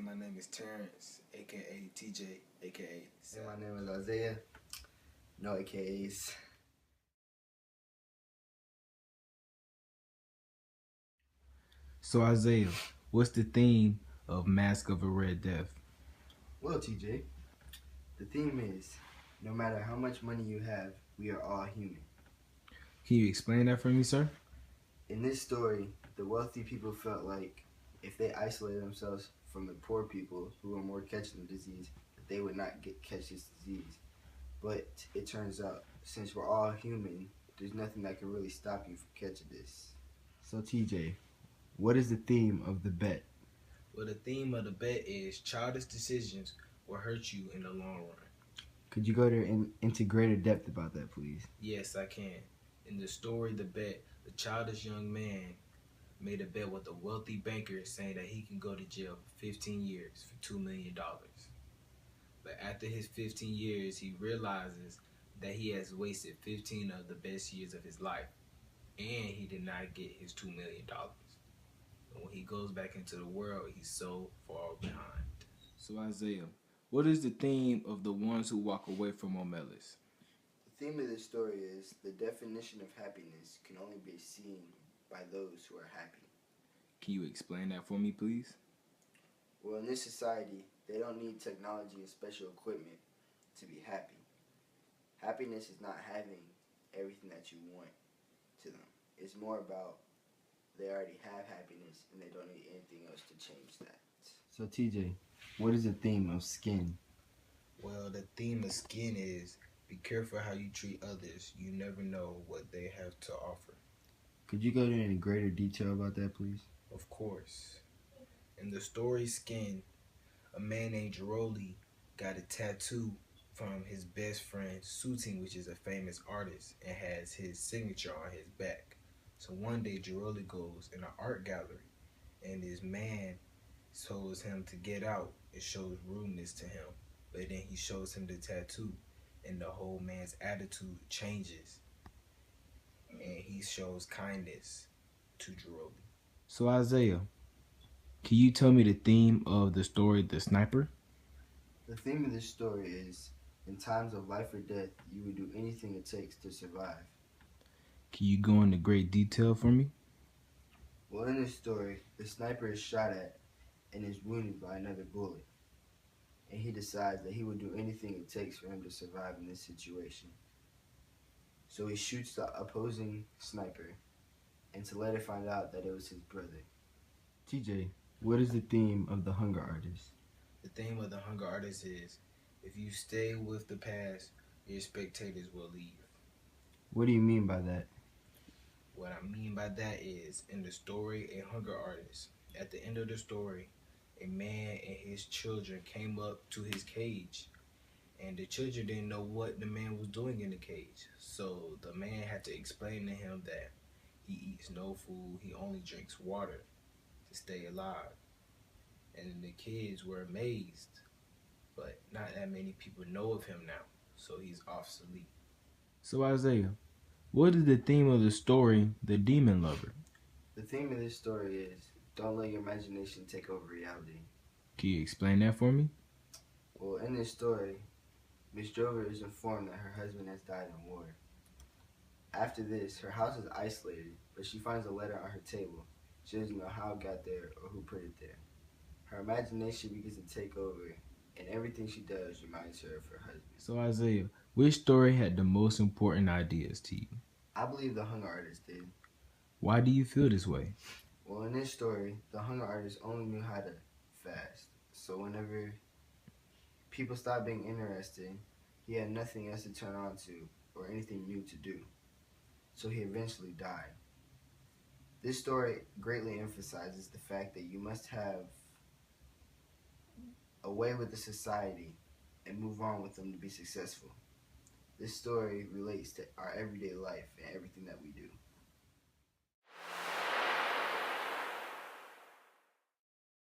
my name is Terrence, aka TJ, aka And my name is Isaiah. No AKAs. So Isaiah, what's the theme of Mask of a Red Death? Well, TJ, the theme is no matter how much money you have, we are all human. Can you explain that for me, sir? In this story, the wealthy people felt like if they isolated themselves from the poor people who were more catching the disease, that they would not catch this disease. But it turns out, since we're all human, there's nothing that can really stop you from catching this. So TJ, what is the theme of the bet? Well, the theme of the bet is childish decisions will hurt you in the long run. Could you go there into greater depth about that, please? Yes, I can. In the story, The Bet, the childish young man made a bet with a wealthy banker saying that he can go to jail for 15 years for $2 million. But after his 15 years, he realizes that he has wasted 15 of the best years of his life, and he did not get his $2 million. And when he goes back into the world, he's so far behind. So Isaiah, what is the theme of the ones who walk away from Omelis? The theme of this story is the definition of happiness can only be seen by those who are happy. Can you explain that for me, please? Well, in this society, they don't need technology and special equipment to be happy. Happiness is not having everything that you want to them. It's more about they already have happiness and they don't need anything else to change that. So TJ, what is the theme of skin? Well, the theme of skin is be careful how you treat others. You never know what they have to offer. Could you go there in greater detail about that, please? Of course. In the story Skin, a man named Jiroli got a tattoo from his best friend Suting, which is a famous artist, and has his signature on his back. So one day Jiroli goes in an art gallery and this man shows him to get out. It shows rudeness to him. But then he shows him the tattoo and the whole man's attitude changes. And he shows kindness to Jiroli. So Isaiah, can you tell me the theme of the story, The Sniper? The theme of this story is in times of life or death, you would do anything it takes to survive. Can you go into great detail for me? Well, in this story, the sniper is shot at and is wounded by another bullet. And he decides that he would do anything it takes for him to survive in this situation. So he shoots the opposing sniper and to let it find out that it was his brother. TJ, what is the theme of the Hunger Artist? The theme of the Hunger Artist is if you stay with the past, your spectators will leave. What do you mean by that? What I mean by that is, in the story, A Hunger Artist, at the end of the story, a man and his children came up to his cage, and the children didn't know what the man was doing in the cage. So the man had to explain to him that he eats no food, he only drinks water to stay alive. And the kids were amazed, but not that many people know of him now, so he's obsolete. So Isaiah, what is the theme of the story, The Demon Lover? The theme of this story is don't let your imagination take over reality. Can you explain that for me? Well, in this story, Miss Drover is informed that her husband has died in war. After this, her house is isolated, but she finds a letter on her table. She doesn't know how it got there or who put it there. Her imagination begins to take over, and everything she does reminds her of her husband. So Isaiah, which story had the most important ideas to you? I believe the Hunger Artist did. Why do you feel this way? Well, in this story, the Hunger Artist only knew how to fast. So whenever people stopped being interested, he had nothing else to turn on to or anything new to do. So he eventually died. This story greatly emphasizes the fact that you must have a way with the society and move on with them to be successful. This story relates to our everyday life and everything that we do.